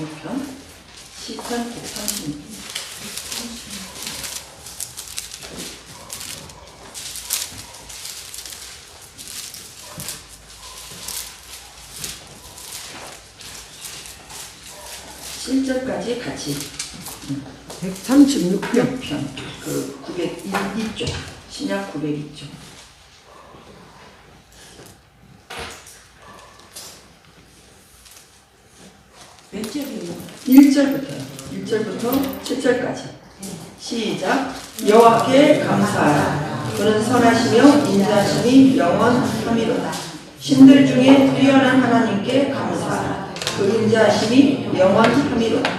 36편 시편 136편. 실절까지 같이 136편. 그 902쪽 신약 902쪽. 몇 절이에요? 1절부터 7절까지. 시작. 여호와께 감사하라. 그는 선하시며 인자하심이 영원하미로다. 신들 중에 뛰어난 하나님께 감사하라. 그 인자하심이 영원하미로다.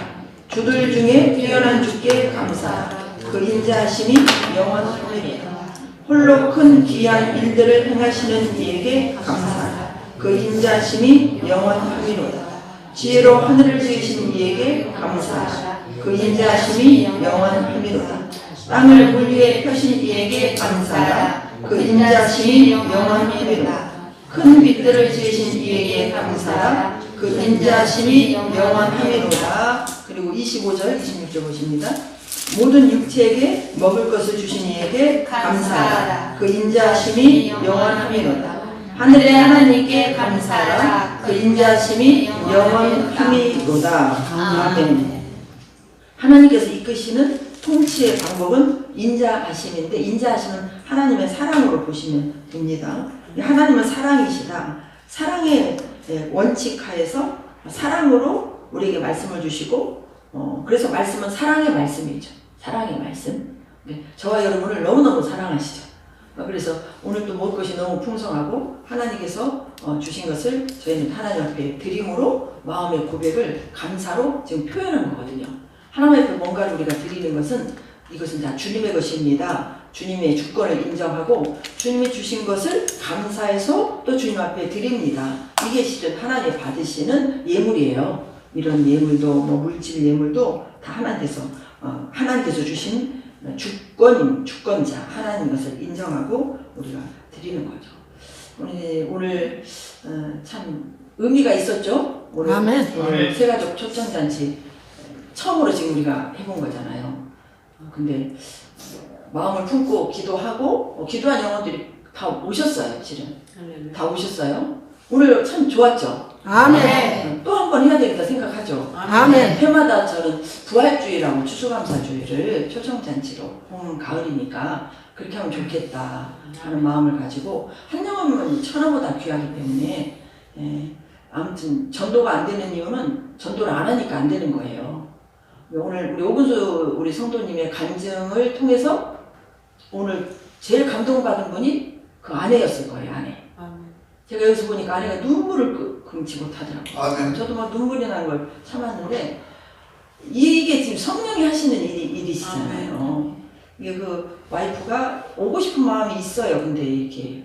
주들 중에 뛰어난 주께 감사하라. 그 인자하심이 영원하미로다. 홀로 큰 귀한 일들을 행하시는 이에게 감사하라. 그 인자하심이 영원하미로다. 지혜로 하늘을 지으신 이에게 감사하라. 그 인자하심이 영원하미로다. 땅을 물 위에 펴신 이에게 감사하라. 그 인자하심이 영원하미로다. 큰 빛들을 지으신 이에게 감사하라. 그 인자하심이 영원하미로다. 그리고 25절 26절 보십니다. 모든 육체에게 먹을 것을 주신 이에게 감사하라. 그 인자하심이 영원하미로다. 하늘의 하나님께 감사하라. 그 인자하심이 영원하미로다. 아멘. 하나님께서 이끄시는 통치의 방법은 인자하심인데, 인자하심은 하나님의 사랑으로 보시면 됩니다. 하나님은 사랑이시다. 사랑의 원칙 하에서 사랑으로 우리에게 말씀을 주시고, 그래서 말씀은 사랑의 말씀이죠. 사랑의 말씀. 저와 여러분을 너무너무 사랑하시죠. 그래서 오늘 또 먹을 것이 너무 풍성하고 하나님께서 주신 것을 저희는 하나님 앞에 드림으로 마음의 고백을 감사로 지금 표현한 거거든요. 하나님 앞에 뭔가를 우리가 드리는 것은 이것은 다 주님의 것입니다. 주님의 주권을 인정하고 주님이 주신 것을 감사해서 또 주님 앞에 드립니다. 이게 실은 하나님 받으시는 예물이에요. 이런 예물도 물질 예물도 다 하나님께서 주신 주권자 하나님 것을 인정하고 우리가 드리는 거죠. 오늘 참 의미가 있었죠. 오늘 세가족 초청잔치 처음으로 지금 우리가 해본 거잖아요. 근데 마음을 품고 기도하고 기도한 영혼들이 다 오셨어요. 실은 다 오셨어요. 오늘 참 좋았죠. 아멘. 또 한 번 해야 되겠다 생각하죠. 아멘. 해마다 저는 부활주의라고 추수감사주의를 초청잔치로 봄 가을이니까 그렇게 하면 좋겠다 하는 마음을 가지고 한 영혼은 천하보다 귀하기 때문에 아무튼 전도가 안 되는 이유는 전도를 안 하니까 안 되는 거예요. 오늘 우리 오근수 우리 성도님의 간증을 통해서 오늘 제일 감동받은 분이 그 아내였을 거예요. 아내. 제가 여기서 보니까 아내가 눈물을 금치 못하더라고요. 저도 막 눈물이 나는 걸 참았는데 이게 지금 성령이 하시는 일이시잖아요. 이게 그 와이프가 오고 싶은 마음이 있어요. 근데 이렇게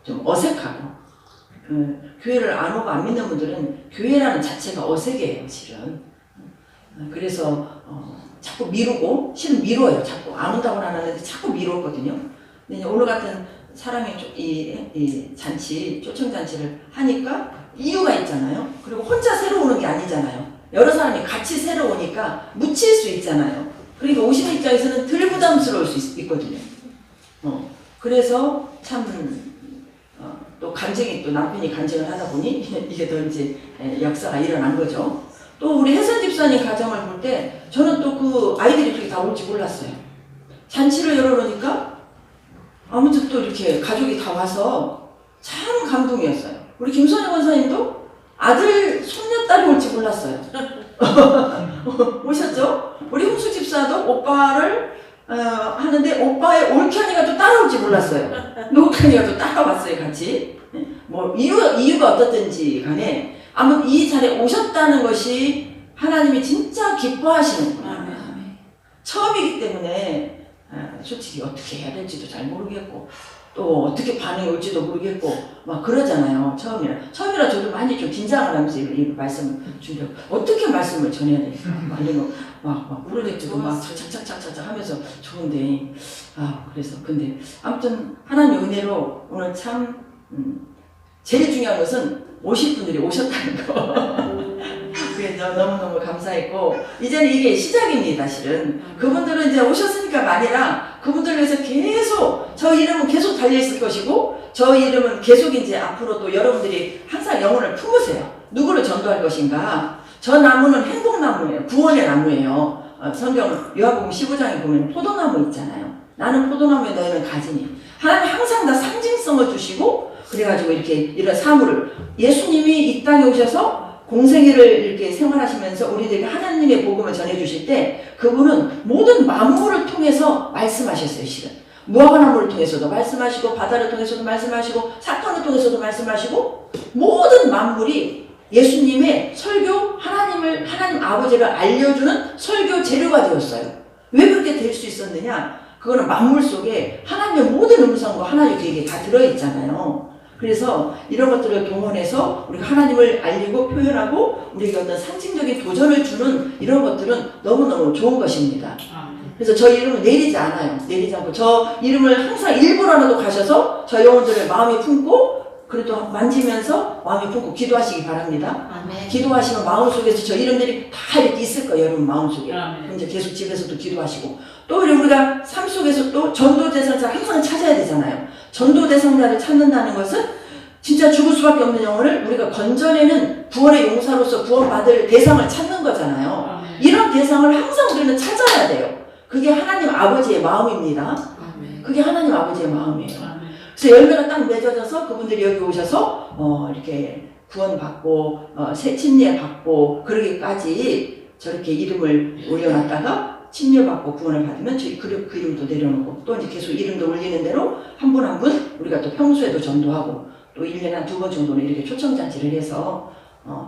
좀 어색하고 교회를 안 오고 안 믿는 분들은 교회라는 자체가 어색해요. 실은. 그래서 자꾸 미루고 실은 미뤄요. 자꾸 안 온다고는 안 하는데 자꾸 미뤘거든요. 근데 오늘 같은 사람이 이 잔치, 초청잔치를 하니까 이유가 있잖아요. 그리고 혼자 새로 오는 게 아니잖아요. 여러 사람이 같이 새로 오니까 묻힐 수 있잖아요. 그러니까 오시는 입장에서는 덜 부담스러울 수 있거든요. 그래서 참 또 간증이 또 남편이 간증을 하다 보니 이게 더 이제 역사가 일어난 거죠. 또 우리 혜선 집사님 가정을 볼 때 저는 또 그 아이들이 그렇게 다 올지 몰랐어요. 잔치를 열어놓으니까 아무튼 또 이렇게 가족이 다 와서 참 감동이었어요. 우리 김선영 원사님도 아들, 손녀딸이 올지 몰랐어요. 오셨죠? 우리 홍수 집사도 오빠를 하는데 오빠의 올케언니가 또 따라올지 몰랐어요. 올케언니가 또 따라왔어요, 같이. 뭐 이유가 어떻든지 간에 아무튼 이 자리에 오셨다는 것이 하나님이 진짜 기뻐하시는구나. 처음이기 때문에 솔직히 어떻게 해야 될지도 잘 모르겠고 또 어떻게 반응이 올지도 모르겠고 막 그러잖아요. 처음이라 저도 많이 좀 긴장을 하면서 이 말씀을 준비하고 어떻게 말씀을 전해야 될까 막 이런 거 막 모르겠지도 막 착착착착착 하면서 좋은데 그래서 근데 아무튼 하나님 은혜로 오늘 참 제일 중요한 것은 오실 분들이 오셨다는 거. 그게 너무너무 감사했고, 이제는 이게 시작입니다, 실은. 그분들은 이제 오셨으니까가 아니라, 그분들을 위해서 계속, 저 이름은 계속 달려있을 것이고, 저 이름은 계속 이제 앞으로 또 여러분들이 항상 영혼을 품으세요. 누구를 전도할 것인가? 저 나무는 행복나무예요. 구원의 나무예요. 성경 요한복음 15장에 보면 포도나무 있잖아요. 나는 포도나무에 너희는 가지니. 하나님 항상 다 상징성을 주시고, 그래가지고 이렇게 이런 사물을, 예수님이 이 땅에 오셔서 공생애를 이렇게 생활하시면서 우리들에게 하나님의 복음을 전해주실 때 그분은 모든 만물을 통해서 말씀하셨어요, 실은. 무화과나무를 통해서도 말씀하시고, 바다를 통해서도 말씀하시고, 사건을 통해서도 말씀하시고, 모든 만물이 예수님의 설교, 하나님 아버지를 알려주는 설교 재료가 되었어요. 왜 그렇게 될 수 있었느냐? 그거는 만물 속에 하나님의 모든 음성과 하나님의 계획이 다 들어있잖아요. 그래서 이런 것들을 동원해서 우리가 하나님을 알리고 표현하고 우리에게 어떤 상징적인 도전을 주는 이런 것들은 너무너무 좋은 것입니다. 그래서 저 이름을 내리지 않아요. 내리지 않고 저 이름을 항상 일부러라도 가셔서 저 영혼들을 마음에 품고 그래도 만지면서 마음에 품고 기도하시기 바랍니다. 아멘. 기도하시면 마음속에서 저 이름들이 다 이렇게 있을 거예요. 여러분 마음속에. 아멘. 그럼 이제 계속 집에서도 기도하시고 또 우리가 삶 속에서 또 전도 대상자 항상 찾아야 되잖아요. 전도 대상자를 찾는다는 것은 진짜 죽을 수밖에 없는 영혼을 우리가 건져내는 구원의 용사로서 구원받을 대상을 찾는 거잖아요. 아멘. 이런 대상을 항상 우리는 찾아야 돼요. 그게 하나님 아버지의 마음입니다. 아멘. 그게 하나님 아버지의 마음이에요. 아멘. 그래서 열매가 딱 맺어져서 그분들이 여기 오셔서 이렇게 구원받고 새 침례받고 그러기까지 저렇게 이름을 올려놨다가 침례받고 구원을 받으면 저희 그 이름도 내려놓고 또 이제 계속 이름도 올리는 대로 한 분 한 분 우리가 또 평소에도 전도하고 또 1년에 한 2번 정도는 이렇게 초청잔치를 해서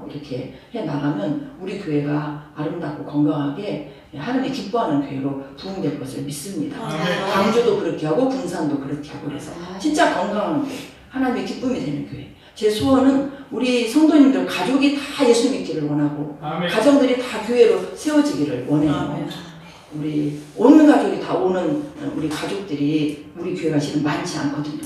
이렇게 해 나가면 우리 교회가 아름답고 건강하게 하나님이 기뻐하는 교회로 부흥될 것을 믿습니다. 광주도 그렇게 하고 군산도 그렇게 하고 그래서 진짜 건강한 교회, 하나님의 기쁨이 되는 교회. 제 소원은 우리 성도님들 가족이 다 예수 믿기를 원하고 아멘. 가정들이 다 교회로 세워지기를 원해요. 아멘. 우리 온 가족이 다 오는 우리 가족들이 우리 교회가 지금 많지 않거든요.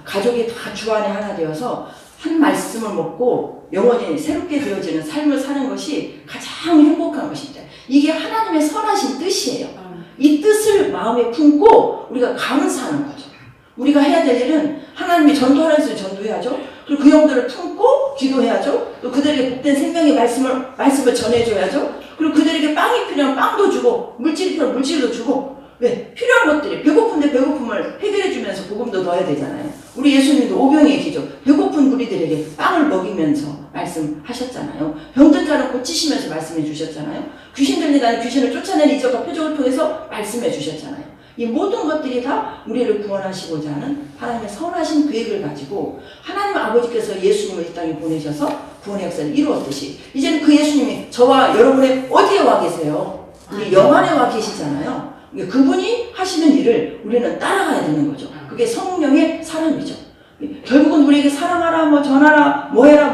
가족이 다 주 안에 하나 되어서 한 말씀을 먹고 영원히 새롭게 되어지는 삶을 사는 것이 가장 행복한 것입니다. 이게 하나님의 선하신 뜻이에요. 이 뜻을 마음에 품고 우리가 감사하는 거죠. 우리가 해야 될 일은 하나님이 전도하라 했으면 전도해야죠. 그리고 그 영들을 품고 기도해야죠. 또 그들에게 복된 생명의 말씀을 전해줘야죠. 그리고 그들에게 빵이 필요하면 빵도 주고 물질이 필요하면 물질도 주고 왜? 필요한 것들이 배고픈데 배고픔을 해결해주면서 복음도 넣어야 되잖아요. 우리 예수님도 오병이의 기적 배고픈 무리들에게 빵을 먹이면서 말씀하셨잖아요. 병든 자를 고치시면서 말씀해 주셨잖아요. 귀신 들리다는 귀신을 쫓아내는 이적과 표적을 통해서 말씀해 주셨잖아요. 이 모든 것들이 다 우리를 구원하시고자 하는 하나님의 선하신 계획을 가지고 하나님 아버지께서 예수님을 이 땅에 보내셔서 구원의 역사를 이루었듯이 이제는 그 예수님이 저와 여러분의 어디에 와 계세요? 우리 영안에 와 계시잖아요. 그분이 하시는 일을 우리는 따라가야 되는 거죠. 그게 성령의 사람이죠. 결국은 우리에게 사랑하라, 뭐 전하라, 뭐 해라,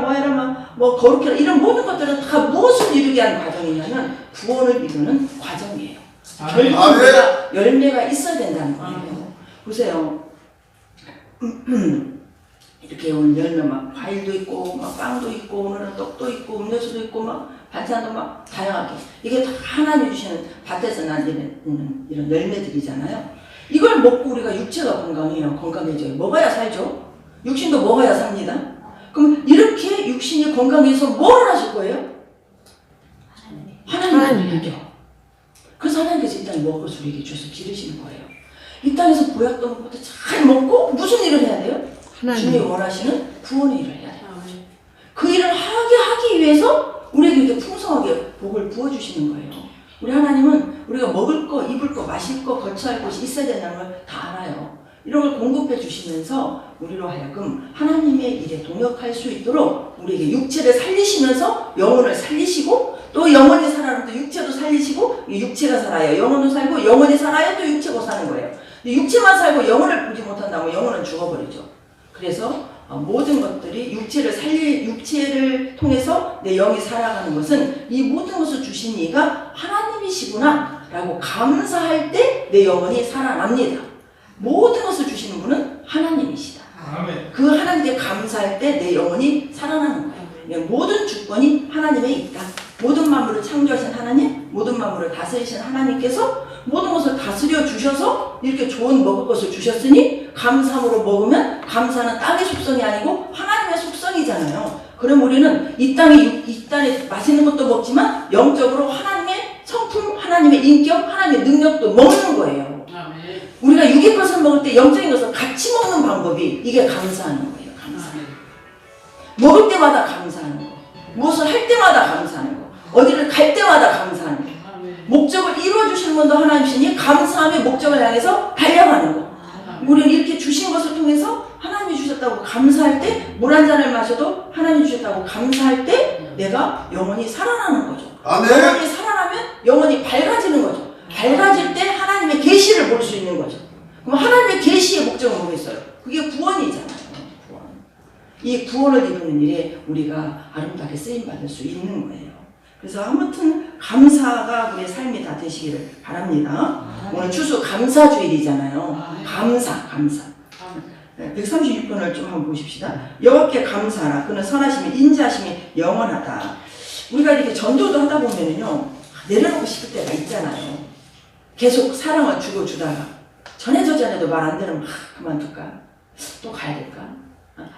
뭐 거룩해라 이런 모든 것들은 다 무엇을 이루게 하는 과정이냐면 구원을 이루는 과정이에요. 결국은 우리가 열매가 있어야 된다는 거예요. 보세요. 이렇게 오늘 열매 막 과일도 있고 막 빵도 있고 오늘은 떡도 있고 음료수도 있고 막 반찬도 막 다양하게 이게 다 하나님이 주시는 밭에서 난 이런 열매들이잖아요. 이걸 먹고 우리가 육체가 건강해져요. 먹어야 살죠. 육신도 먹어야 삽니다. 그럼 이렇게 육신이 건강해서 뭘 하실 거예요? 하나님이죠. 그래서 하나님께서 이 땅에 먹을 것을 우리에게 주셔서 기르시는 거예요. 이 땅에서 보약도 먹고 잘 먹고 무슨 일을 해야 돼요? 주님이 원하시는 구원의 일을 해야 돼요. 그 일을 하기 위해서 우리에게 이렇게 풍성하게 복을 부어주시는 거예요. 우리 하나님은 우리가 먹을 거, 입을 거, 마실 거, 거처할 곳이 있어야 된다는 걸 다 알아요. 이런 걸 공급해 주시면서 우리로 하여금 하나님의 일에 동역할 수 있도록 우리에게 육체를 살리시면서 영혼을 살리시고 또 영혼이 살아면 또 육체도 살리시고 육체가 살아요. 영혼도 살고 영혼이 살아야 또 육체고 사는 거예요. 육체만 살고 영혼을 보지 못한다면 영혼은 죽어버리죠. 그래서 모든 것들이 육체를 통해서 내 영이 살아가는 것은 이 모든 것을 주신 이가 하나님이시구나 라고 감사할 때 내 영혼이 살아납니다. 모든 것을 주시는 분은 하나님이시다. 아멘. 그 하나님께 감사할 때 내 영혼이 살아나는 거예요. 모든 주권이 하나님에 있다. 모든 만물을 창조하신 하나님, 모든 만물을 다스리신 하나님께서 모든 것을 다스려 주셔서 이렇게 좋은 먹을 것을 주셨으니 감사함으로 먹으면 감사는 땅의 속성이 아니고 하나님의 속성이잖아요. 그럼 우리는 이 땅에 맛있는 것도 먹지만 영적으로 하나님의 성품, 하나님의 인격, 하나님의 능력도 먹는 거예요. 우리가 육의 것을 먹을 때 영적인 것을 같이 먹는 방법이 이게 감사하는 거예요. 감사. 먹을 때마다 감사하는 거. 무엇을 할 때마다 감사하는 거. 어디를 갈 때마다 감사하는 거. 목적을 이루어주시는 분도 하나님이시니 감사함의 목적을 향해서 달려가는 거. 우리는 이렇게 주신 것을 통해서 하나님이 주셨다고 감사할 때 물 한 잔을 마셔도 하나님이 주셨다고 감사할 때 내가 영원히 살아나는 거죠. 영원히 살아나면 영원히 밝아지는 거죠. 밝아질 때 하나님의 계시를 볼 수 있는 거죠. 그럼 하나님의 계시의 목적은 뭐겠어요? 그게 구원이잖아요. 구원. 이 구원을 이루는 일에 우리가 아름답게 쓰임받을 수 있는 거예요. 그래서 아무튼 감사가 우리의 삶이 다 되시기를 바랍니다. 오늘 추수 감사주일이잖아요. 감사. 136번을 좀 한번 보십시다. 여호와께 감사하라. 그는 선하심이 인자하심이 영원하다. 우리가 이렇게 전도도 하다 보면은요, 내려놓고 싶을 때가 있잖아요. 계속 사랑을 주다가 전에도 말 안 되면 그만둘까? 또 가야 될까?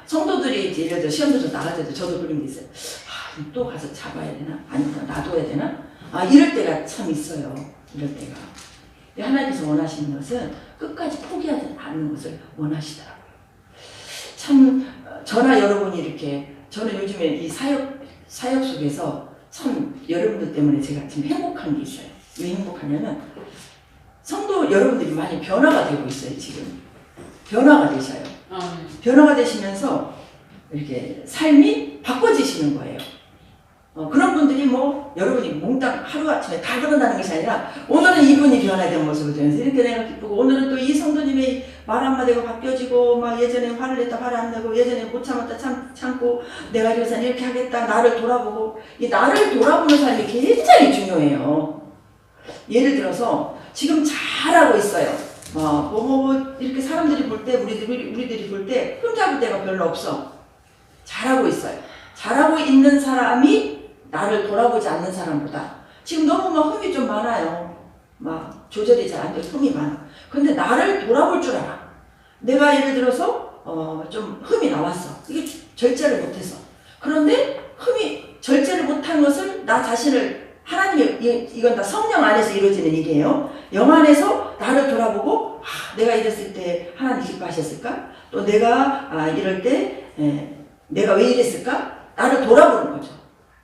성도들이 이제 예를 들어 시험도 좀 나갈 때도 저도 그런 게 있어요. 또 가서 잡아야 되나? 아니면 놔둬야 되나? 이럴 때가 참 있어요. 이럴 때가. 하나님께서 원하시는 것은 끝까지 포기하지 않는 것을 원하시더라고요. 참 저나 여러분이 이렇게, 저는 요즘에 이 사역 속에서 참 여러분들 때문에 제가 지금 행복한 게 있어요. 왜 행복하냐면 성도 여러분들이 많이 변화가 되고 있어요. 지금 변화가 되셔요. 변화가 되시면서 이렇게 삶이 바꿔지시는 거예요. 그런 분들이 뭐 여러분이 몽땅 하루아침에 다 그런다는 것이 아니라 오늘은 이분이 변화된 모습을 보면서 이렇게 내가 기쁘고, 오늘은 또 이 성도님의 말 한마디가 바뀌어지고, 막 예전에 화를 냈다 화를 안 내고, 예전에 못 참았다 참고, 내가 이래서 이렇게 하겠다, 나를 돌아보고. 이 나를 돌아보는 삶이 굉장히 중요해요. 예를 들어서 지금 잘하고 있어요. 이렇게 사람들이 볼 때, 우리들이 볼 때 흠잡을 데가 별로 없어. 잘하고 있어요. 잘하고 있는 사람이 나를 돌아보지 않는 사람보다 지금 너무 막 흠이 좀 많아요. 막 조절이 잘 안 되고 흠이 많아. 근데 나를 돌아볼 줄 알아. 내가 예를 들어서 좀 흠이 나왔어. 이게 절제를 못해서. 그런데 흠이 절제를 못한 것을 나 자신을, 하나님의, 이건 다 성령 안에서 이루어지는 일이에요. 영 안에서 나를 돌아보고, 내가 이랬을 때 하나님 기뻐하셨을까? 또 내가 이럴 때 내가 왜 이랬을까? 나를 돌아보는 거죠.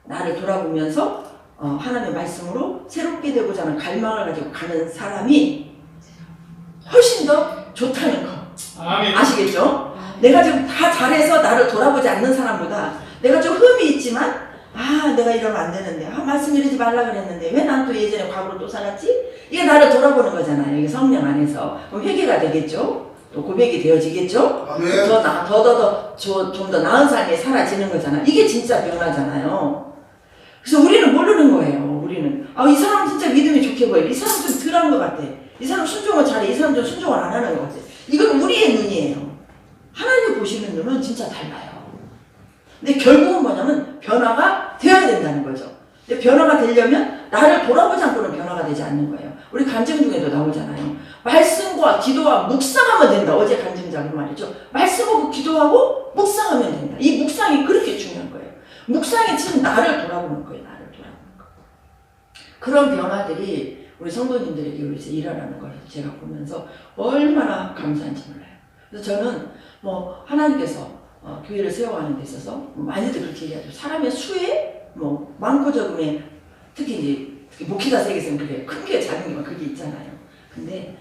나를 돌아보면서 하나님의 말씀으로 새롭게 되고자 하는 갈망을 가지고 가는 사람이 훨씬 더 좋다는 거. 아시겠죠? 내가 지금 다 잘해서 나를 돌아보지 않는 사람보다 내가 좀 흠이 있지만 내가 이러면 안 되는데, 말씀 이러지 말라 그랬는데 왜 난 또 예전에 과거를 또 살았지? 이게 나를 돌아보는 거잖아요. 이게 성령 안에서. 그럼 회개가 되겠죠? 또 고백이 되어지겠죠? 좀 더 나은 삶이 사라지는 거잖아. 이게 진짜 변화잖아요. 그래서 우리는 모르는 거예요. 우리는 이 사람 진짜 믿음이 좋게 보여. 이 사람 좀 덜한 것 같아. 이 사람 순종을 잘해. 이 사람 좀 순종을 안 하는 것 같아. 이건 우리의 눈이에요. 하나님 보시는 눈은 진짜 달라요. 근데 결국은 뭐냐면 변화가 되어야 된다는 거죠. 근데 변화가 되려면 나를 돌아보지 않고는 변화가 되지 않는 거예요. 우리 간증 중에도 나오잖아요. 말씀과 기도와 묵상하면 된다. 어제 간증자로 말이죠. 말씀하고 기도하고 묵상하면 된다. 이 묵상이 그렇게 중요한 거예요. 묵상이 지금 나를 돌아보는 거예요. 나를 돌아보는 거. 그런 변화들이 우리 성도님들에게 이제 일어나는 걸 제가 보면서 얼마나 감사한지 몰라요. 그래서 저는 하나님께서 교회를 세워가는 데 있어서 많이들 그렇게 얘기하죠. 사람의 수에 많고 적음에 특히 이제 목회자 세계에서는 그래요. 큰 교회 작은 교회 그게 있잖아요. 근데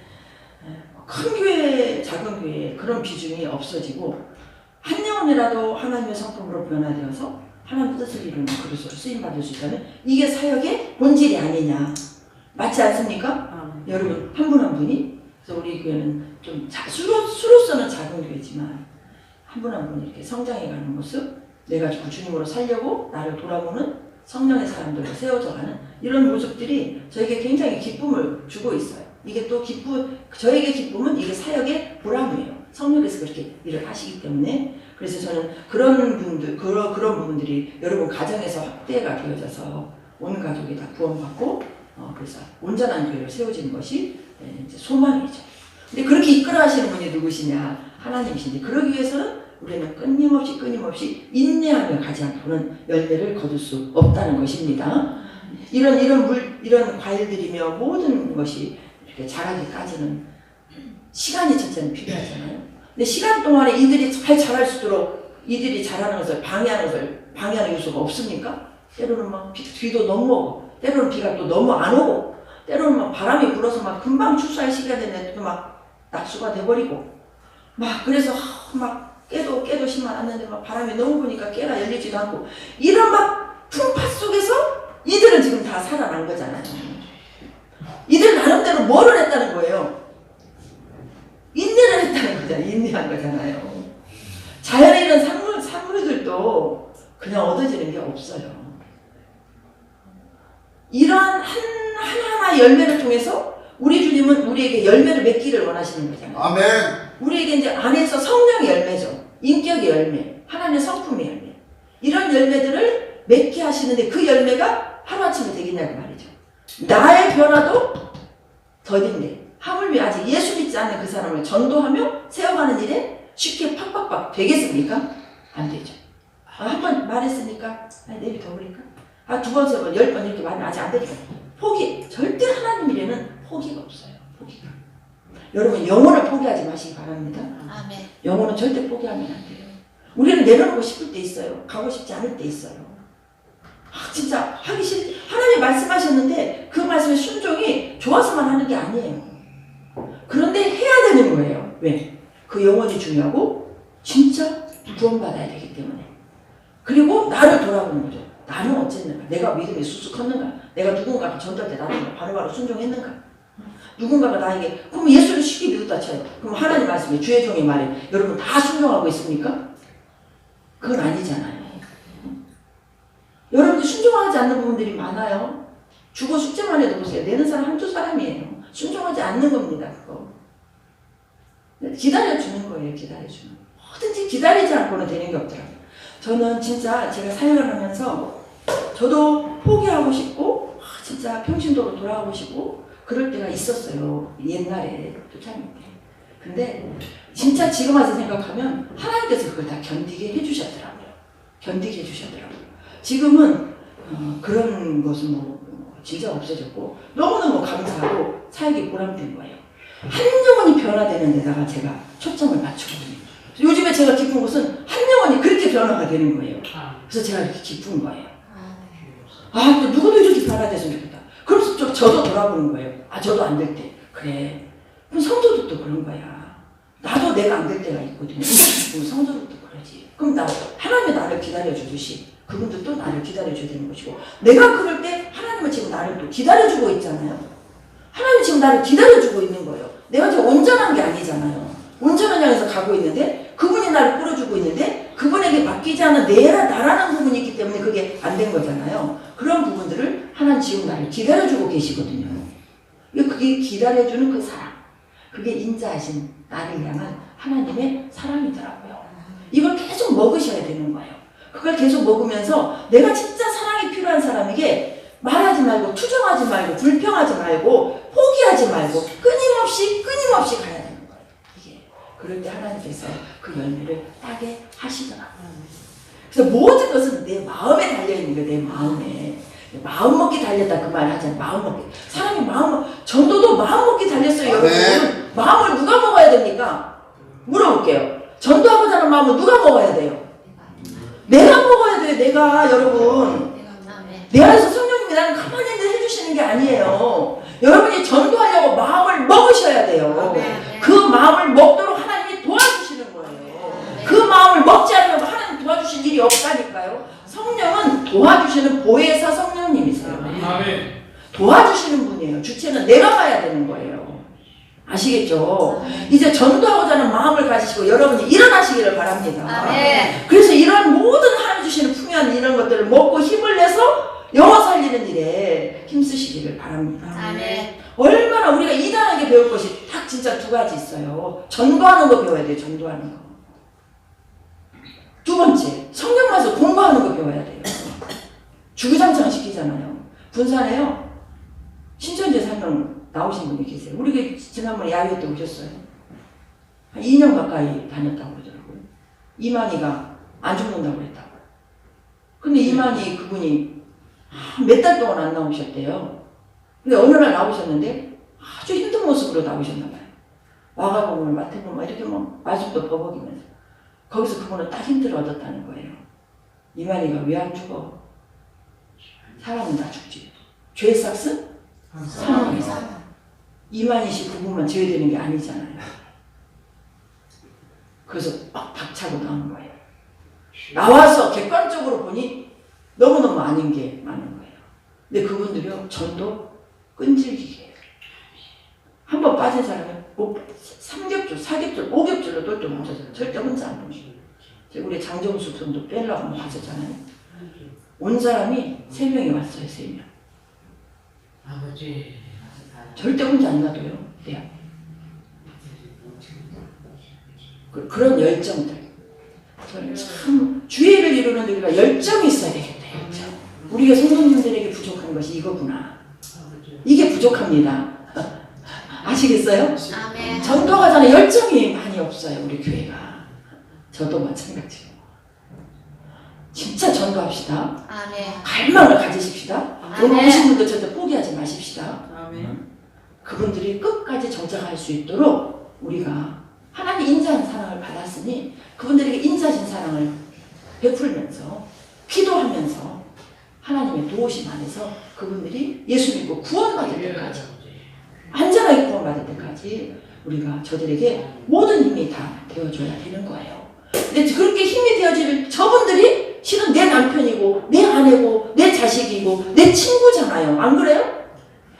큰 교회 작은 교회에 그런 비중이 없어지고 한 영혼이라도 하나님의 성품으로 변화되어서 하나님 뜻을 이루는 그릇으로 쓰임받을 수 있다면 이게 사역의 본질이 아니냐. 맞지 않습니까? 여러분 한 분 한 분이. 그래서 우리 교회는 좀 수로서는 작은 교회지만 한 분 한 분 이렇게 성장해가는 모습, 내가 주님으로 살려고 나를 돌아보는 성령의 사람들로 세워져가는 이런 모습들이 저에게 굉장히 기쁨을 주고 있어요. 이게 또 저에게 기쁨은 이게 사역의 보람이에요. 성령께서 그렇게 일을 하시기 때문에. 그래서 저는 그런 부분들이 여러분 가정에서 확대가 되어져서 온 가족이 다 구원받고 그래서 온전한 교회를 세워지는 것이 이제 소망이죠. 근데 그렇게 이끌어 하시는 분이 누구시냐? 하나님이신데 그러기 위해서는 우리는 끊임없이 인내하며 가지 않고는 열매를 거둘 수 없다는 것입니다. 이런 과일들이며 모든 것이 이렇게 자라기까지는 시간이 첫째는 필요하잖아요. 근데 시간 동안에 이들이 잘 자랄 수 있도록 이들이 자라는 것을 방해하는 요소가 없습니까? 때로는 막 비도 너무 오고, 때로는 비가 또 너무 안 오고, 때로는 막 바람이 불어서 막 금방 출사할 시기가 되는데 또 막 낙수가 돼버리고, 막 그래서 막 깨도 심만 않는데 막 바람이 너무 부니까 깨가 열리지도 않고, 이런 막 풍파 속에서 이들은 지금 다 살아난 거잖아요. 이들 나름대로 뭐를 했다는 거예요? 인내를 했다는 거잖아요. 인내한 거잖아요. 자연의 이런 산물들도 그냥 얻어지는 게 없어요. 이러한 하나하나 열매를 통해서 우리 주님은 우리에게 열매를 맺기를 원하시는 거잖아요. 아멘. 우리에게 이제 안에서 성령의 열매죠. 인격의 열매, 하나님의 성품의 열매. 이런 열매들을 맺게 하시는데 그 열매가 하루아침에 되겠냐고 말이죠. 나의 변화도 더딘데 하물며 아직 예수 믿지 않는 그 사람을 전도하며 세워가는 일에 쉽게 팍팍팍 되겠습니까? 안 되죠. 한 번 말했으니까 내비둬 버릴까? 두 번, 세 번, 10번 이렇게 말하면 아직 안 되니까 포기. 절대 하나님 일에는 포기가 없어요. 포기가. 여러분 영혼을 포기하지 마시기 바랍니다. 아멘. 영혼은 절대 포기하면 안 돼요. 우리는 내려놓고 싶을 때 있어요. 가고 싶지 않을 때 있어요. 진짜 하기 싫. 하나님 말씀하셨는데 그 말씀의 순종이 좋아서만 하는 게 아니에요. 그런데 해야 되는 거예요. 왜? 그 영혼이 중요하고 진짜 구원받아야 되기 때문에. 그리고 나를 돌아보는 거죠. 나는 어쨌는가? 내가 믿음이 쑥쑥 컸는가? 내가 누군가를 전달 때 나는 바로바로 순종했는가? 누군가가 나에게 그럼 예수를 쉽게 믿었다 쳐요. 그럼 하나님 말씀에 주의 종의 말에 여러분 다 순종하고 있습니까? 그건 아니잖아요. 여러분들 순종하지 않는 부분들이 많아요. 주거 숙제만 해도 보세요. 내는 사람 한두 사람이에요. 순종하지 않는 겁니다. 그거. 기다려주는 거예요. 기다려주는. 뭐든지 기다리지 않고는 되는 게 없더라고요. 저는 진짜 제가 사역을 하면서 저도 포기하고 싶고 진짜 평신도로 돌아가고 싶고 그럴 때가 있었어요. 옛날에 초창기 때. 근데 진짜 지금 와서 생각하면 하나님께서 그걸 다 견디게 해주셨더라고요. 견디게 해주셨더라고요. 지금은 그런 것은 진짜 없어졌고 너무너무 감사하고 사역이 보람된 거예요. 한 영혼이 변화되는 데다가 제가 초점을 맞추거든요. 요즘에 제가 기쁜 것은 한 영혼이 그렇게 변화가 되는 거예요. 그래서 제가 이렇게 기쁜 거예요. 또 누구도 이렇게 변화됐으면 좋겠다. 그래서 저도 돌아보는 거예요. 저도 안 될 때. 그래. 그럼 성도들도 그런 거야. 나도 내가 안 될 때가 있거든요. 그럼 성도들도 그러지. 그럼 하나님이 나를 기다려주듯이 그분들도 나를 기다려줘야 되는 것이고 내가 그럴 때 하나님은 지금 나를 또 기다려주고 있잖아요. 하나님이 지금 나를 기다려주고 있는 거예요. 내가 지금 온전한 게 아니잖아요. 온전한 향해서 가고 있는데 그분이 나를 끌어주고 있는데 그분에게 맡기지 않은 나라는 부분이 있기 때문에 그게 안 된 거잖아요. 그런 부분들을 하나님 지금 나를 기다려주고 계시거든요. 그게 기다려주는 그 사랑. 그게 인자하신 나를 향한 하나님의 사랑이더라고요. 이걸 계속 먹으셔야 되는 거예요. 그걸 계속 먹으면서 내가 진짜 사랑이 필요한 사람에게 말하지 말고 투정하지 말고 불평하지 말고 포기하지 말고 끊임없이 가야 되는 거예요. 이게 그럴 때 하나님께서 그 열매를 따게 하시더라고요. 그래서 모든 것은 내 마음에 달려있는 거예요. 내 마음에. 마음 먹기 달렸다 그 말 하잖아요. 마음 먹기. 사람이 전도도 마음 먹기 달렸어요. 여러분. 마음을 누가 먹어야 됩니까? 물어볼게요. 전도하고자 하는 마음을 누가 먹어야 돼요? 내가 먹어야 돼요. 내가 여러분. 내 안에서 성령님이 나를 가만히 해주시는 게 아니에요. 여러분이 전도하려고 마음을 먹으셔야 돼요. 그 마음을 먹도록 하나님이 도와주시는 거예요. 그 마음을 먹지 않으면 하나님 도와주실 일이 없다니까요. 성령은 도와주시는 보혜사 성령님이세요. 도와주시는 분이에요. 주체는 내가 가야 되는 거예요. 아시겠죠? 이제 전도하고자 하는 마음을 가지시고 여러분이 일어나시기를 바랍니다. 아멘. 그래서 이런 모든 하나님 주시는 풍요한 이런 것들을 먹고 힘을 내서 영혼 살리는 일에 힘쓰시기를 바랍니다. 아멘. 얼마나 우리가 이단하게 배울 것이 딱 진짜 두 가지 있어요. 전도하는 거 배워야 돼요. 전도하는 거. 두 번째, 성경만서 공부하는 거 배워야 돼요. 주구장창 시키잖아요. 분산에요. 신천지 사명 나오신 분이 계세요. 우리 교회 지난번에 야외 때 오셨어요. 한 2년 가까이 다녔다고 그러더라고요. 이만희가 안 죽는다고 그랬다고. 근데 이만희 그분이 몇 달 동안 안 나오셨대요. 근데 어느 날 나오셨는데 아주 힘든 모습으로 나오셨나 봐요. 와가보면 마태복음 막 이렇게 막 말씀도 버벅이면서 거기서 그분은 딱 힌트를 얻었다는 거예요. 이만희가 왜 안 죽어? 사람은 다 죽지. 죄의 삭은 사망이다. 이만희 씨 그분만 죄 되는 게 아니잖아요. 그래서 막 박차고 나온 거예요. 나와서 객관적으로 보니 너무너무 아닌 게 많은 거예요. 근데 그분들이요 전도 끈질기게 해요. 한번 빠진 사람은 3겹줄, 4겹줄, 5겹줄로 똘똘 뭉쳐져요. 절대 혼자 안 보시고. 우리 장정수 선도 빼려고 한번 갔었잖아요. 온 사람이 3명이 왔어요. 3명. 아버지. 절대 혼자 안 놔둬요. 네. 그런 열정들. 저는 참 주의를 이루는 우리가 열정이 있어야 되겠다. 열정. 우리가 성도님들에게 부족한 것이 이거구나. 이게 부족합니다. 아시겠어요? 아멘. 전도가 전에 열정이 많이 없어요. 우리 교회가. 저도 마찬가지고. 진짜 전도합시다. 아멘. 갈망을 가지십시다. 오늘 오신 분들 절대 포기하지 마십시다. 아멘. 그분들이 끝까지 정착할 수 있도록 우리가 하나님 인자한 사랑을 받았으니 그분들에게 인자하신 사랑을 베풀면서 기도하면서 하나님의 도우심 안에서 그분들이 예수 믿고 구원받을 때까지 안전하게 구원받을 때까지 우리가 저들에게 모든 힘이 다 되어줘야 되는 거예요. 근데 그렇게 힘이 되어질 저분들이 실은 내 남편이고 내 아내고 내 자식이고 내 친구잖아요. 안 그래요?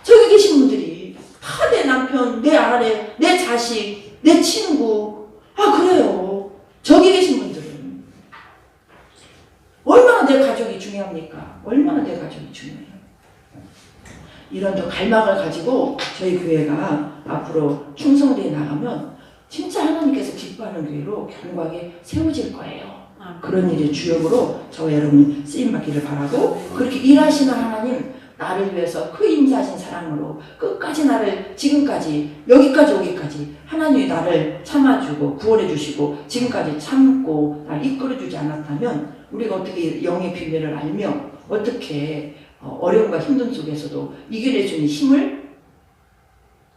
저기 계신 분들이 다 내 남편, 내 아내, 내 자식, 내 친구. 아 그래요. 저기 계신 분들은 얼마나 내 가족이 중요합니까? 얼마나 내 가족이 중요해요. 이런 저 갈망을 가지고 저희 교회가 앞으로 충성되어 나가면 진짜 하나님께서 기뻐하는 교회로 견고하게 세워질 거예요. 그런 일의 주역으로 저와 여러분이 쓰임받기를 바라고 그렇게 일하시는 하나님 나를 위해서 그 인자하신 사랑으로 끝까지 나를 지금까지 여기까지 오기까지 하나님이 나를 참아주고 구원해 주시고 지금까지 참고 나를 이끌어주지 않았다면 우리가 어떻게 영의 비밀을 알며 어떻게 어려움과 힘든 속에서도 이겨내주는 힘을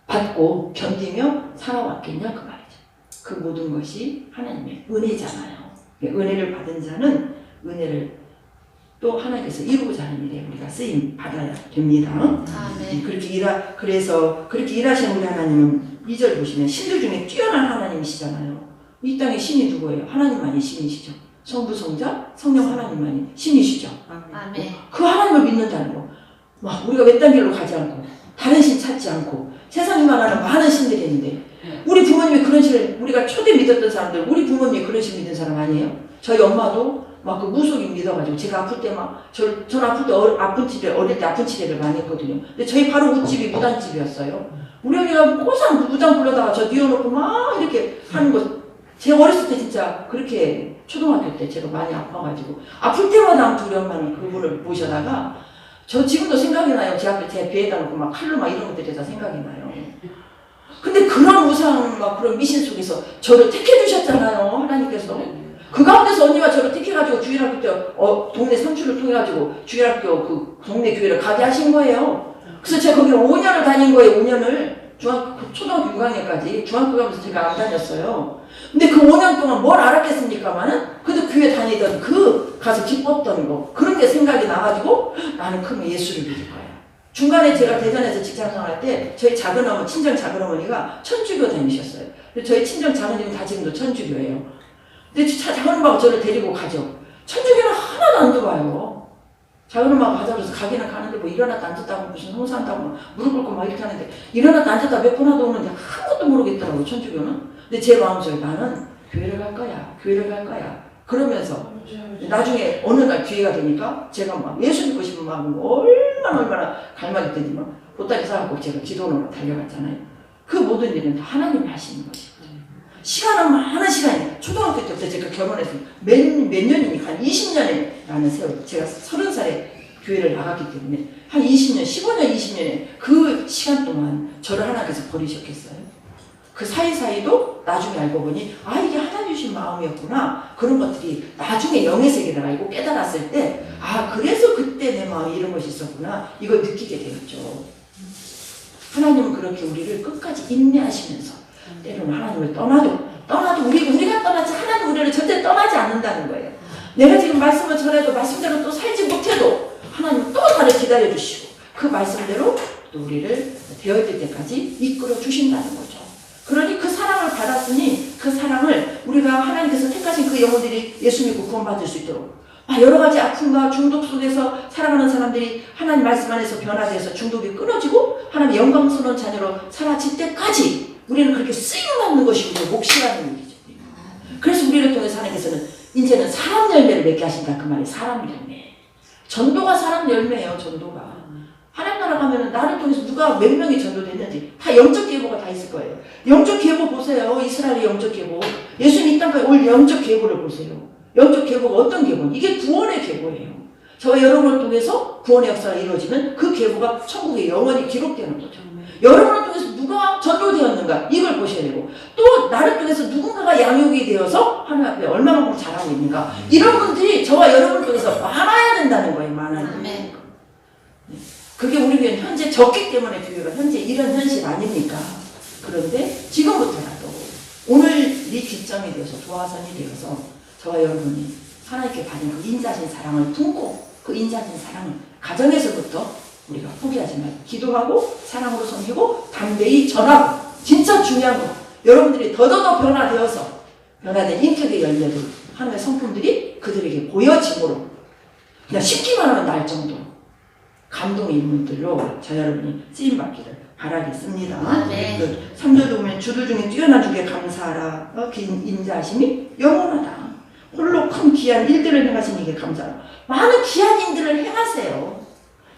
받고 견디며 살아왔겠냐 그 말이죠. 그 모든 것이 하나님의 은혜잖아요. 은혜를 받은 자는 은혜를 또 하나님께서 이루고자 하는 일에 우리가 쓰임 받아야 됩니다. 아멘. 그래서 그렇게 일하시는 우리 하나님은 2절 보시면 신들 중에 뛰어난 하나님이시잖아요. 이 땅에 신이 누구예요? 하나님만이 신이시죠. 성부, 성자, 성령 하나님만이 신이시죠. 아멘. 그 하나님을 믿는다는 거. 막 우리가 외딴 길로 가지 않고 다른 신 찾지 않고 세상이 말하는 많은 신들이 있는데 우리 부모님이 그런 신을 우리가 초대 믿었던 사람들 우리 부모님이 그런 신 믿는 사람 아니에요? 저희 엄마도 막 그 무속인 믿어가지고 제가 아플 때 막 전 아플 때 아픈 치료 어릴 때 아픈 치료를 많이 했거든요. 근데 저희 바로 우집이 무당집이었어요. 우리 언니가 꼬상 무당 불러다가 저 뉘어놓고 막 이렇게 하는 거. 제가 어렸을 때 진짜 그렇게 초등학교 때 제가 많이 아파가지고 아플 때마다 우리 엄마는 그분을 모셔다가 저 지금도 생각이 나요. 제 앞에 제 배에다 놓고 막 칼로 막 이런 것들이 다 생각이 나요. 근데 그런 우상 막 그런 미신 속에서 저를 택해 주셨잖아요. 하나님께서. 그 가운데서 언니가 저를 택해가지고 주일학교 때 동네 삼촌을 통해가지고 주일학교 그 동네 교회를 가게 하신 거예요. 그래서 제가 거기를 5년을 다닌 거예요. 5년을 초등학교 6학년까지 중학교 가면서 제가 안 다녔어요. 근데 그 5년 동안 뭘 알았겠습니까만은 그래도 교회 다니던 가서 기뻤던 거 그런 게 생각이 나가지고 나는 그러면 예수를 믿을 거야. 중간에 제가 대전에서 직장 생활할 때 저희 작은 어머니 친정 작은 어머니가 천주교 다니셨어요. 저희 친정 작은 어머니 다 지금도 천주교예요. 근데 작은 엄마가 저를 데리고 가죠. 천주교는 하나도 안 들어와요. 작은 엄마가 가자고 해서 가기는 가는데 뭐 일어났다 앉았다고 무슨 홍사한다고 무릎 꿇고 막 이렇게 하는데 일어났다 앉았다 몇 번 하다 오는데 아무것도 모르겠더라고요. 천주교는. 근데 제 마음속에 나는 교회를 갈 거야. 교회를 갈 거야. 그러면서 나중에 어느 날 기회가 되니까 제가 막 예수 믿고 싶은 마음이 얼마나 갈망했더니 막 보따리 싸갖고 제가 기도원으로 달려갔잖아요. 그 모든 일은 다 하나님이 하시는 것이거든요. 시간은 많은 시간이 초등학교 때부터 제가 결혼해서 몇 년이니까 한 20년에 나는 세월 제가 30살에 교회를 나갔기 때문에 한 20년, 15년, 20년에 그 시간 동안 저를 하나님께서 버리셨겠어요? 그 사이사이도 나중에 알고 보니 아 이게 하나님 주신 마음이었구나. 그런 것들이 나중에 영의 세계를 알고 깨달았을 때 아 그래서 그때 내 마음에 이런 것이 있었구나. 이걸 느끼게 되었죠. 하나님은 그렇게 우리를 끝까지 인내하시면서 때로는 하나님을 떠나도 우리가 떠나지 하나님 우리를 절대 떠나지 않는다는 거예요. 내가 지금 말씀을 전해도 말씀대로 또 살지 못해도 하나님은 또 나를 기다려주시고 그 말씀대로 또 우리를 되어질 때까지 이끌어 주신다는 거죠. 그러니 그 사랑을 받았으니 그 사랑을 우리가 하나님께서 택하신 그 영혼들이 예수 믿고 구원받을 수 있도록 여러 가지 아픔과 중독 속에서 살아가는 사람들이 하나님 말씀 안에서 변화돼서 중독이 끊어지고 하나님의 영광스러운 자녀로 살아질 때까지 우리는 그렇게 쓰임받는 것이 우리의 몫이라는 얘기죠. 그래서 우리를 통해서 하나님께서는 이제는 사람 열매를 맺게 하신다. 그 말이 사람 열매. 전도가 사람 열매예요. 전도가. 하나님 나라 가면은 나를 통해서 누가 몇 명이 전도됐는지 다 영적 계보가 다 있을 거예요. 영적 계보 보세요. 이스라엘의 영적 계보. 예수님 이 땅까지 올 영적 계보를 보세요. 영적 계보가 어떤 계보? 이게 구원의 계보예요. 저와 여러분을 통해서 구원의 역사가 이루어지면 그 계보가 천국에 영원히 기록되는 거죠. 여러분을 통해서 누가 전도되었는가 이걸 보셔야 되고 또 나를 통해서 누군가가 양육이 되어서 하나님 앞에 얼마만큼 잘하고 있는가 이런 분들이 저와 여러분을 통해서 많아야 된다는 거예요. 많아야 된다는 거. 그게 우리 교회는 현재 적기 때문에 교회가 현재 이런 현실 아닙니까? 그런데 지금부터라도 오늘 이 기점이 되어서 도화선이 되어서 저와 여러분이 하나님께 받은 그 인자하신 사랑을 품고 그 인자하신 사랑을 가정에서부터 우리가 포기하지 말고 기도하고 사랑으로 섬기고 담대히 전하고 진짜 중요한 거 여러분들이 더더더 변화되어서 변화된 인격의 열매들 하나님의 성품들이 그들에게 보여짐으로 그냥 쉽기만 하면 날 정도로 감동의 인물들로 저 여러분이 쓰임받기를 바라겠습니다. 네. 그 3절도 보면 주들 중에 뛰어난 주께 감사하라. 그 인자하심이 영원하다. 홀로 큰 귀한 일들을 행하신 이게 감사하라. 많은 귀한 일들을 행하세요.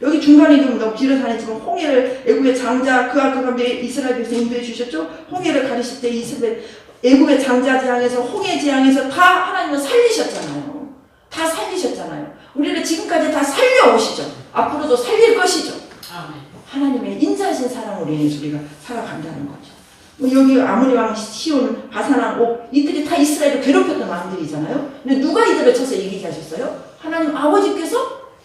여기 중간에 좀 너무 길어서 안 했지만 홍해를 애굽의 장자 그와 그 가운데 이스라엘 백성 인도해 주셨죠. 홍해를 가르칠 때 이스라엘 애굽의 장자 재앙에서 홍해 재앙에서 다 하나님은 살리셨잖아요. 다 살리셨잖아요. 우리를 지금까지 다 살려오시죠. 앞으로도 살릴 것이죠. 하나님의 인자하신 사랑으로 인해서 우리가 살아간다는 거죠. 여기 아모리 왕 시온 바산왕 옥 이들이 다 이스라엘을 괴롭혔던 왕들이잖아요. 근데 누가 이들을 쳐서 이기게 하셨어요? 하나님 아버지께서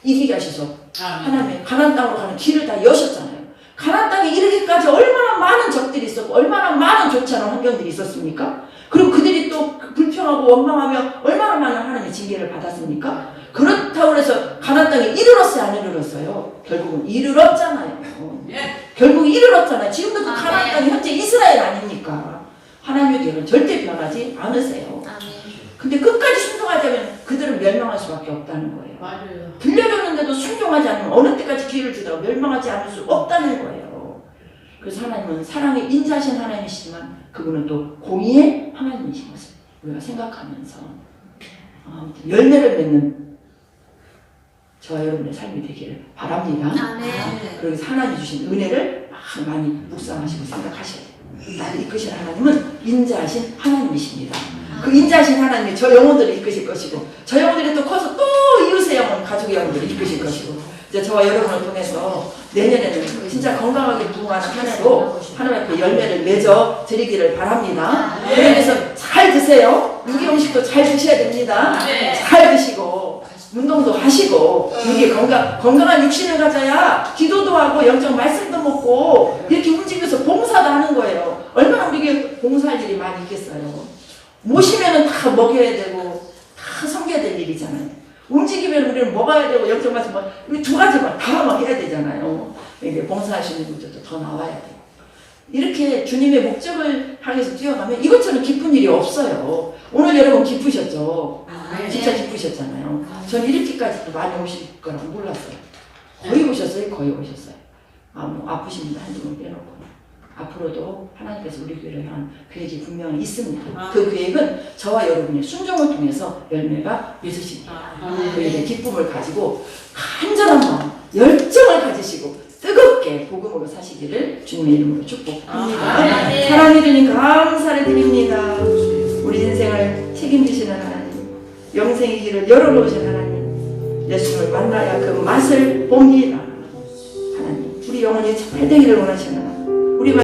이기게 하셔서 하나님의 가나안 땅으로 가는 길을 다 여셨잖아요. 가나안 땅에 이르기까지 얼마나 많은 적들이 있었고 얼마나 많은 좋지 않은 환경들이 있었습니까? 그리고 그들이 또 불평하고 원망하며 얼마나 많은 하나님의 징계를 받았습니까? 그렇다고 해서 가나안 땅에 이르렀어요? 안 이르렀어요? 결국은 이르렀잖아요. 결국 이르렀잖아요. 지금도 그 가나안 땅이 현재 이스라엘 아닙니까? 하나님의 교회는 절대 변하지 않으세요. 근데 끝까지 순종하자면 그들은 멸망할 수밖에 없다는 거예요. 맞아요. 들려줬는데도 순종하지 않으면 어느 때까지 기회를 주다가 멸망하지 않을 수 없다는 거예요. 그래서 하나님은 사랑의 인자하신 하나님이시지만 그분은 또 공의의 하나님이신 것을 우리가 생각하면서 아무튼 열매를 맺는 저와 여러분의 삶이 되기를 바랍니다. 그래서 하나님 주신 은혜를 많이 묵상하시고 생각하셔야 돼요. 나를 이끄실 하나님은 인자하신 하나님이십니다. 그 인자하신 하나님이 저 영혼들을 이끄실 것이고 저 영혼들이 또 커서 또 이웃의 영혼, 가족의 영혼들을 이끄실 것이고 이제 저와 여러분을 통해서 내년에는 진짜 건강하게 부흥하는 한 해로 하나님 앞에 열매를 맺어 드리기를 바랍니다. 그래서 잘 드세요. 유기음식도 잘 드셔야 됩니다. 잘 드시고 운동도 하시고 이게 건강한 육신을 가져야 기도도 하고 영적 말씀도 먹고 이렇게 움직여서 봉사도 하는 거예요. 얼마나 우리에게 봉사할 일이 많이 있겠어요. 모시면은 다 먹여야 되고 다 섬겨야 될 일이잖아요. 움직이면 우리는 먹어야 되고 영적 말씀 두 가지만 다 막 해야 되잖아요. 이게 봉사하시는 분들도 더 나와야 돼요. 이렇게 주님의 목적을 향해서 뛰어가면 이것처럼 기쁜 일이 없어요. 오늘 여러분 기쁘셨죠? 진짜 기쁘셨잖아요. 전 이렇게까지도 많이 오실 거라고 몰랐어요. 거의 오셨어요? 거의 오셨어요. 아프신 분들 한두 분 빼놓고. 앞으로도 하나님께서 우리 교회를 향한 계획이 분명히 있습니다. 그 계획은 저와 여러분의 순종을 통해서 열매가 맺으십니다. 그의 기쁨을 가지고 간절한 마음, 열정을 가지시고 뜨겁게 복음으로 사시기를 주님의 이름으로 축복합니다. 사랑해 주님 감사를 드립니다. 우리 인생을 책임지시는 하나님, 영생의 길을 열어놓으신 하나님, 예수를 만나야 그 맛을 봅니다. 영혼이 잘 되기를 원하시는